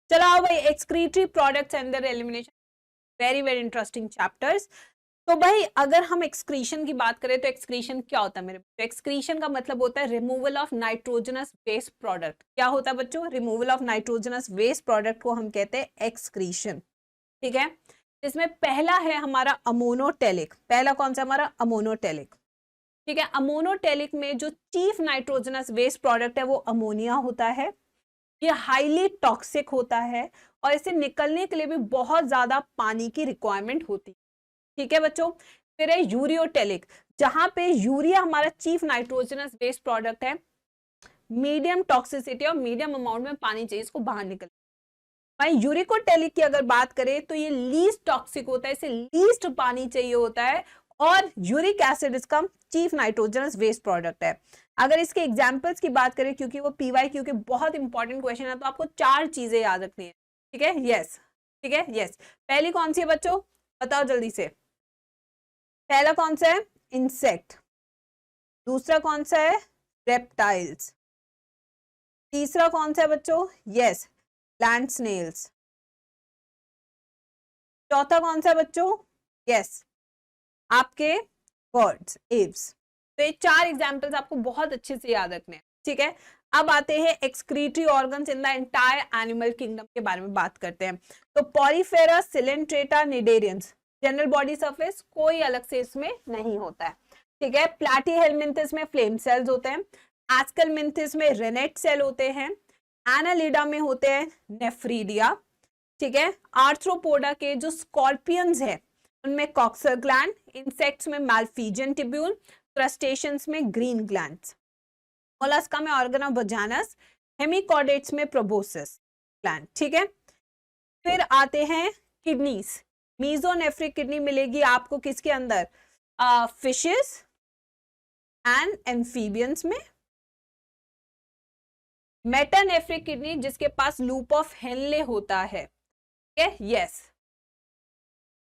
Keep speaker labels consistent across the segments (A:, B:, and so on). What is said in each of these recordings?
A: चलो आओ भाई, excretory products and there elimination, very very interesting chapters. तो भाई अगर हम एक्सक्रीशन की बात करें तो एक्सक्रीशन क्या होता है मेरे बच्चों? एक्सक्रीशन का मतलब होता है removal of nitrogenous waste product. क्या होता है बच्चों? Removal of nitrogenous waste product को हम कहते हैं एक्सक्रीशन। ठीक है, इसमें पहला है हमारा अमोनोटेलिक। पहला कौन सा हमारा? अमोनोटेलिक। ठीक है, अमोनोटेलिक में जो चीफ नाइट्रोजनस वेस्ट प्रोडक्ट है वो अमोनिया होता है। ये हाईली टॉक्सिक होता है और इसे निकलने के लिए भी बहुत ज्यादा पानी की रिक्वायरमेंट होती है। ठीक है बच्चों, फिर है यूरियोटेलिक, जहां पे यूरिया हमारा चीफ नाइट्रोजनस वेस्ट प्रोडक्ट है। मीडियम टॉक्सिसिटी और मीडियम अमाउंट में पानी चाहिए इसको बाहर निकल। भाई यूरिकोटेलिक की अगर बात करें तो ये लीस्ट टॉक्सिक होता है, इसे लीस्ट पानी चाहिए होता है और यूरिक एसिड इसका चीफ नाइट्रोजनस वेस्ट प्रोडक्ट है। अगर इसके एग्जांपल्स की बात करें, क्योंकि वो पीवाईक्यू के बहुत इंपॉर्टेंट क्वेश्चन है, तो आपको 4 चीजें याद रखनी है। ठीक है, यस, ठीक है, यस। पहली कौन सी है बच्चों? बताओ जल्दी से। पहला कौन सा है? इंसेक्ट। दूसरा कौन सा है? रेप्टाइल्स। तीसरा कौन सा है बच्चों? Yes, land snails. चौथा कौन सा है बच्चों? यस, आपके बर्ड्स, एव्स। तो ये 4 एग्जांपल्स आपको बहुत अच्छे से याद रखने हैं। ठीक है, अब आते हैं excretory organs in the entire animal kingdom के बारे में बात करते हैं। तो Porifera, Coelenterata, cnidarians, general body surface कोई अलग से इसमें नहीं होता है। ठीक है, प्लैटीहेलमिंथस में फ्लेम सेल्स होते हैं, एस्केलमिंथस में रेनेट सेल होते हैं, एनालिडा में होते हैं नेफ्रीडिया। ठीक है, आर्थ्रोपोडा के जो स्कॉर्पियंस है उनमें कॉक्सर ग्लैंड, इंसेक्ट्स में मैल्फिजियन टिब्यूल, क्रस्टेशियंस में ग्रीन ग्लैंड्स, मोलस्का में ऑर्गन ऑफ वजानस, हेमिकॉर्डेट्स में प्रोबोसिस ग्लैंड। ठीक है, फिर आते हैं किडनीज। मीजोनेफ्रिक किडनी मिलेगी आपको किसके अंदर? फिशेस एंड एम्फीबियंस में। मेटानेफ्रिक किडनी जिसके पास लूप ऑफ हेनले होता है। ठीक है, यस,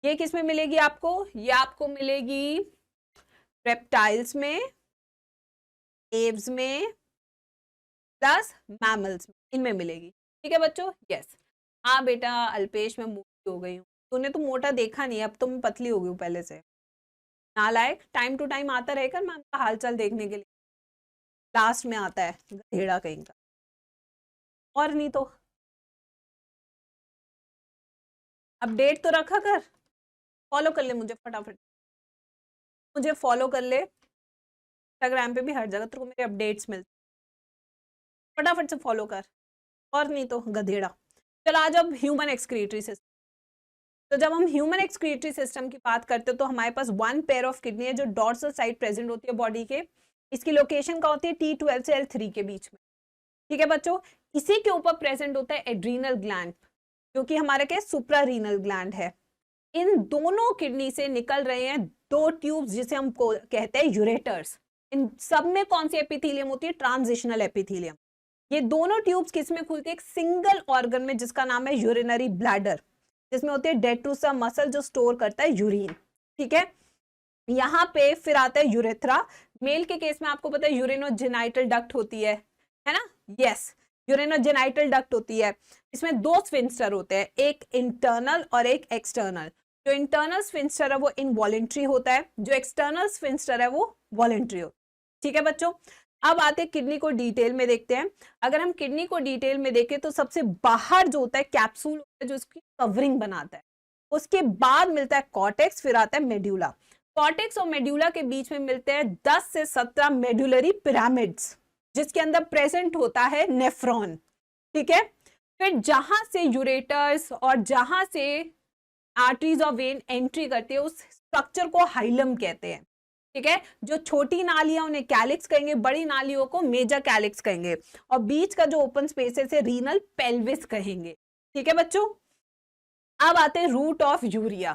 A: ये किस में मिलेगी आपको? ये आपको मिलेगी रेप्टाइल्स में, एव्स में, प्लस मैमल्स में, इनमें मिलेगी। ठीक है बच्चों, यस। हाँ बेटा अल्पेश, मैं मोटी हो गई हूँ। तूने तो मोटा देखा नहीं, अब तो मैं पतली हो गई हूँ पहले से। नालायक, टाइम टू टाइम आता रहेगा मैम का हालचाल देखने के लिए, लास्ट में आता है गधेड़ा कहीं का। और नहीं तो अपडेट तो रखा कर, फॉलो कर ले मुझे फटाफट, मुझे फॉलो कर ले। इंस्टाग्राम पे भी हर जगह तेरे को मेरे अपडेट्स मिलते, फटाफट से फॉलो कर। और नहीं तो गधेड़ा। चलो आज अब ह्यूमन एक्सक्रीटरी सिस्टम। तो जब हम ह्यूमन एक्सक्रीटरी सिस्टम की बात करते हैं तो हमारे पास 1 पेयर ऑफ किडनी है जो डॉर्सल साइड प्रेजेंट होती है बॉडी के। इसकी लोकेशन का होती है T12 से L3 के बीच में। ठीक है बच्चों, इसी के ऊपर प्रेजेंट होता है एड्रीनल ग्लैंड, जो कि हमारे के सुप्रारीनल ग्लैंड है। इन दोनों किडनी से निकल रहे हैं 2 ट्यूब्स जिसे हम कहते हैं यूरेटर्स। इन सब में कौन सी एपिथेलियम होती है? Transitional epithelium. ये दोनों ट्यूब्स किस में खुलती है? एक सिंगल ऑर्गन में जिसका नाम है यूरिनरी ब्लैडर, जिसमें होती है डेट्रूसा मसल जो स्टोर करता है यूरिन। ठीक है, यहाँ पे फिर आता है यूरेथ्रा। मेल के केस में आपको पता है यूरिनोजेनाइटल डक्ट होती है ना? यस, यूरिनोजेनाइटल डक्ट होती है। इसमें 2 स्फिंक्टर होते हैं, एक इंटरनल और एक एक्सटर्नल। जो इंटरनल स्फिंक्टर है वो इनवॉलेंट्री होता है, जो एक्सटर्नल स्फिंक्टर है वो वॉलेंट्री होता है। ठीक है बच्चों, अब आते हैं किडनी को डिटेल में देखते हैं। अगर हम किडनी को डिटेल में देखें तो सबसे बाहर जो होता है कैप्सूल होता है जो इसकी कवरिंग बनाता है। उसके बाद मिलता है कॉर्टेक्स, फिर आता है मेड्यूला। कॉर्टेक्स और मेड्यूला के बीच में मिलते हैं 10 से 17 मेडुलरी पिरामिड्स, जिसके अंदर प्रेजेंट होता है नेफ्रॉन। ठीक है, फिर जहां से यूरेटर्स और जहां से आर्टरीज और वेन एंट्री करते हैं उस स्ट्रक्चर को हाइलम कहते हैं। ठीक है, जो छोटी नालियां उन्हें कैलिक्स कहेंगे, बड़ी नालियों को मेजर कैलिक्स कहेंगे, और बीच का जो ओपन स्पेस है रीनल पेल्विस कहेंगे। ठीक है बच्चों, अब आते हैं रूट ऑफ यूरिया।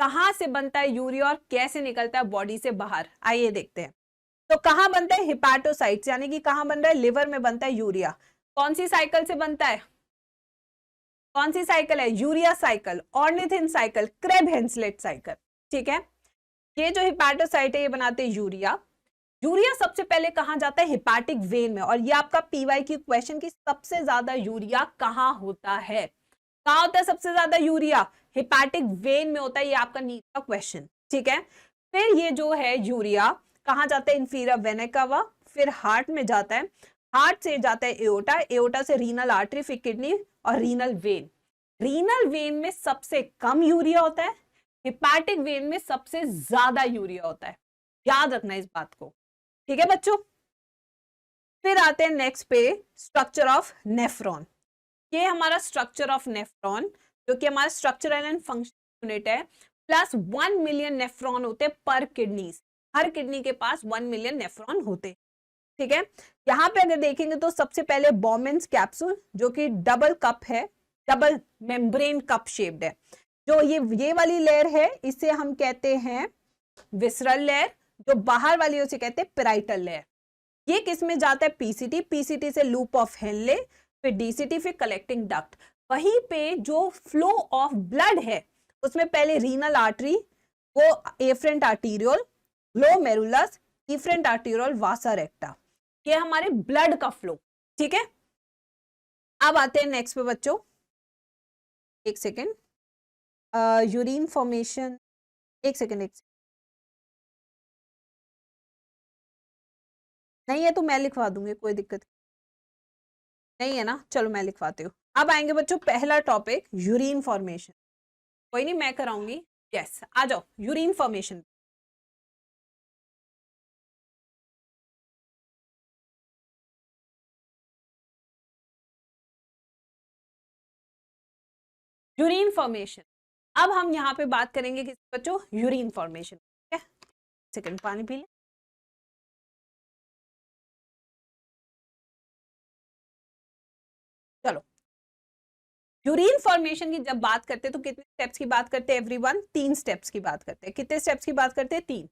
A: कहां से बनता है यूरिया और कैसे निकलता है बॉडी से बाहर, आइए देखते हैं। तो कहां बनता है? हिपैटोसाइट्स, यानी कि कहां बन रहा है? लिवर में बनता है यूरिया। कौन सी साइकिल से बनता है? कौन सी साइकिल है? Urea cycle, ornithine cycle, Krebs Henseleit cycle. ठीक है, ये जो हिपैटोसाइट है ये बनाते हैं यूरिया। यूरिया सबसे पहले कहाँ जाता है? हेपाटिक वेन में। और ये आपका पीवाई की क्वेश्चन की सबसे ज्यादा यूरिया कहाँ होता है? कहाँ होता है सबसे ज्यादा यूरिया? हेपाटिक वेन में होता है। ये आपका नीट का क्वेश्चन, ठीक है। फिर ये जो है यूरिया कहाँ जाता है? इंफीरियर वेना कावा, फिर हार्ट में जाता है, हार्ट से जाता है एओर्टा, एओर्टा से रीनल आर्टरी, फिर किडनी और रीनल वेन। रीनल वेन में सबसे कम यूरिया होता है, हेपाटिक वेन में सबसे ज्यादा यूरिया होता है। याद रखना इस बात को, ठीक है बच्चों। फिर आते हैं नेक्स्ट पे, स्ट्रक्चर ऑफ नेफ्रॉन। ये हमारा स्ट्रक्चर ऑफ नेफ्रॉन, जो कि हमारा स्ट्रक्चरल एंड फंक्शन यूनिट है। प्लस 1 मिलियन नेफ्रॉन होते पर किडनी, हर किडनी के पास 1 मिलियन नेफ्रॉन होते, ठीक है। यहां पे अगर देखेंगे तो सबसे पहले बॉमेंस कैप्सूल, जो कि डबल कप है, डबल मेम्ब्रेन कप शेप्ड है। जो ये वाली लेयर है इसे हम कहते हैं विसरल लेयर, जो बाहर वाली है उसे कहते हैं पेराइटल लेयर। ये किस में जाता है? पीसीटी, पीसीटी से लूप ऑफ हेनले, फिर डीसीटी, फिर कलेक्टिंग डक्ट। वहीं पे जो फ्लो ऑफ ब्लड है उसमें पहले रीनल आर्टरी, वो afferent arteriole, glomerulus, efferent arteriole, vasa recta, ये हमारे ब्लड का फ्लो, ठीक है। अब आते हैं नेक्स्ट पे बच्चों, एक सेकेंड, यूरिन फॉर्मेशन, एक सेकेंड, नहीं है तो मैं लिखवा दूंगी, कोई दिक्कत नहीं है ना, चलो मैं लिखवाती हूँ। अब आएंगे बच्चों पहला टॉपिक, यूरिन फॉर्मेशन। कोई नहीं, मैं कराऊंगी। यस, आ जाओ यूरिन फॉर्मेशन। यूरिन फॉर्मेशन, अब हम यहाँ पे बात करेंगे किस बच्चों? यूरिन फॉर्मेशन, ठीक है। सेकंड पानी पी ले। चलो, यूरिन फॉर्मेशन की जब बात करते हैं तो कितने स्टेप्स की बात करते हैं एवरीवन? 3 स्टेप्स की बात करते हैं। कितने स्टेप्स की बात करते हैं? 3।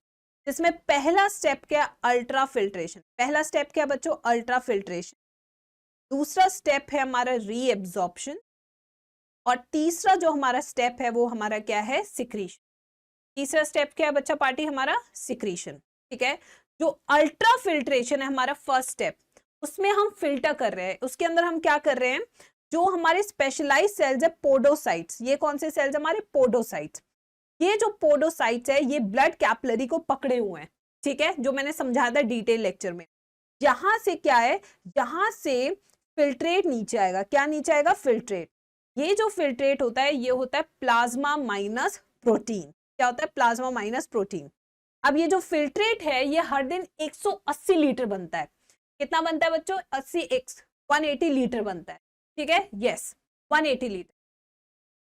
A: जिसमें पहला स्टेप क्या? Ultra filtration. पहला स्टेप क्या बच्चों? Ultra filtration. दूसरा स्टेप है हमारा रीएब्जॉर्प्शन, और तीसरा जो हमारा स्टेप है वो हमारा क्या है? सिक्रीशन। तीसरा स्टेप क्या है बच्चा पार्टी? हमारा सिक्रीशन, ठीक है। जो अल्ट्रा फिल्ट्रेशन है हमारा फर्स्ट स्टेप, उसमें हम फिल्टर कर रहे हैं। उसके अंदर हम क्या कर रहे हैं? जो हमारे स्पेशलाइज सेल्स है पोडोसाइट्स, ये कौन से सेल्स हमारे? पोडोसाइट्स। ये जो पोडोसाइट्स है ये ब्लड कैपिलरी को पकड़े हुए हैं, ठीक है, जो मैंने समझाया था डिटेल लेक्चर में। यहां से क्या है? यहां से फिल्ट्रेट नीचे आएगा। क्या नीचे आएगा? फिल्ट्रेट। ये जो फिल्ट्रेट होता है ये होता है प्लाज्मा माइनस प्रोटीन। क्या होता है? Plasma minus protein. अब ये जो फिल्ट्रेट है ये हर दिन 180 लीटर बनता है। कितना बनता है बच्चों? 80 x 180 लीटर बनता है, ठीक है। यस, 180 लीटर,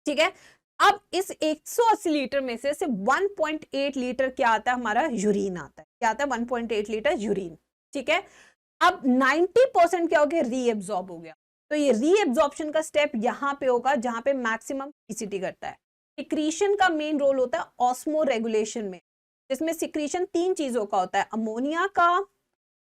A: ठीक है। अब इस 180 लीटर में से सिर्फ 1.8 लीटर क्या आता है? हमारा यूरिन आता है। क्या आता है? 1.8 लीटर यूरिन, ठीक है। अब 90% क्या हो गया? रीएब्जॉर्ब हो गया। तो ये रीएब्जॉर्प्शन का स्टेप यहां पे होगा जहां पे मैक्सिमम पीसीटी करता है। सिक्रीशन का मेन रोल होता है ऑस्मो रेगुलेशन में, जिसमें सिक्रीशन 3 चीजों का होता है, अमोनिया का,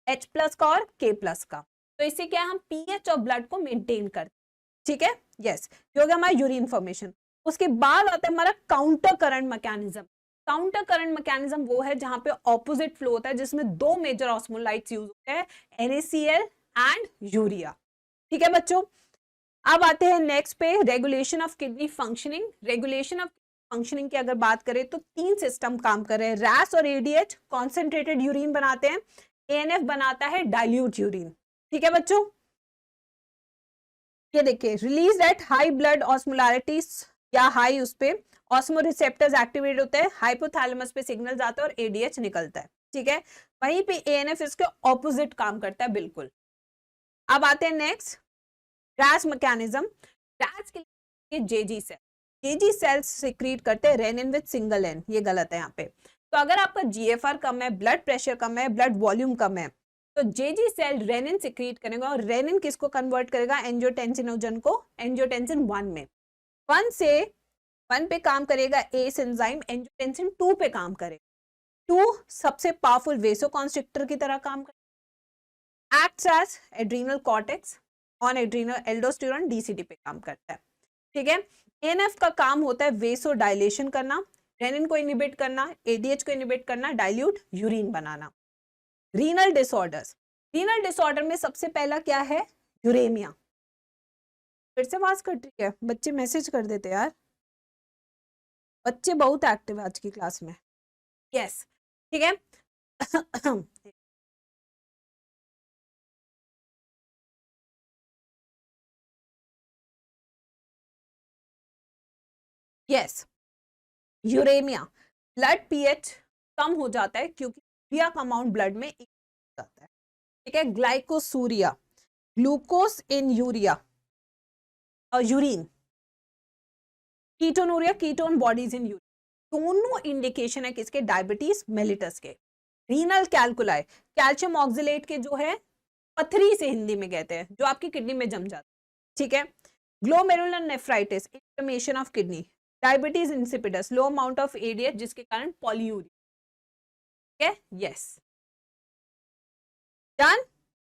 A: H+ का और K+ का। तो इससे क्या हम पीएच ऑफ ब्लड को मेंटेन करते हैं, ठीक है। यस, ये हो गया हमारा यूरिन फॉर्मेशन। उसके बाद आता है हमारा counter current mechanism. Counter current mechanism वो है जहां पे ऑपोजिट फ्लो होता है, जिसमें 2 मेजर ऑस्मोलाइट्स यूज होते हैं, NaCl एंड यूरिया, ठीक है बच्चों। अब आते हैं नेक्स्ट पे, regulation of kidney functioning. Regulation of functioning की अगर बात करें तो 3 सिस्टम काम कर रहे हैं। रैस और एडीएच कॉन्सेंट्रेटेड यूरिन बनाते हैं, एएनएफ बनाता है डाइल्यूट यूरिन, ठीक है बच्चों। ये देखिए, रिलीज एट हाई ब्लड ऑस्मोलारिटीज या हाई, उस पे ऑस्मो रिसेप्टर्स एक्टिवेट होते हैं, हाइपोथैलेमस पे सिग्नल जाता है और एडीएच निकलता है, ठीक है। वहीं पे एएनएफ इसके ऑपोजिट काम करता है, बिल्कुल। अब आते हैं नेक्स्ट, रैस मैकेनिज्म। रैस के लिए JG cell, JG cells secrete करते हैं रेनिन विद सिंगल एन। ये गलत है यहाँ पे। तो अगर आपका जीएफआर कम है, ब्लड प्रेशर कम है, ब्लड वॉल्यूम कम है, तो जेजी सेल रेनिन सिक्रीट करेगा, और रेनिन किसको कन्वर्ट करेगा? एंजियोटेंसिनोजन को एंजियोटेंसिन 1 में। 1 से 1 पे काम करेगा एस एंजाइम, एंजियोटेंसिन 2 पे काम करेगा। 2 सबसे पावरफुल वेसोकॉन्स्ट्रिक्टर की तरह काम करेगा, acts as adrenal cortex on adrenal, aldosterone DCT पे काम करता है, ठीक है। एएनएफ का काम होता है वेसो डायलेशन करना, रेनिन को इनिबिट करना, एडीएच को इनिबिट करना, डाइल्यूट यूरिन बनाना। रीनल डिसऑर्डर्स, रीनल डिसऑर्डर में सबसे पहला क्या है, यूरेमिया। फिर से आवाज कट रही है, बच्चे मैसेज कर देते यार, बच्चे बहुत एक्टिव है आज की क्लास में। यस ठीक है। यस यूरेमिया, ब्लड पीएच कम हो जाता है क्योंकि यूरिया का अमाउंट ब्लड में जाता है, ठीक है। ग्लाइकोसूरिया, ग्लूकोज इन यूरिया और urine, ketonuria, ketone bodies in urine, दोनों इंडिकेशन है किसके, डायबिटीज मेलिटस के। रीनल कैलकुलाई, कैल्शियम ऑक्सिलेट के जो है पथरी से हिंदी में कहते हैं, जो आपकी किडनी में जम जाता है, ठीक है। Glomerular nephritis, inflammation of kidney, diabetes insipidus, low amount of ADH जिसके कारण पॉलीयूरिया, ठीक है। Yes done.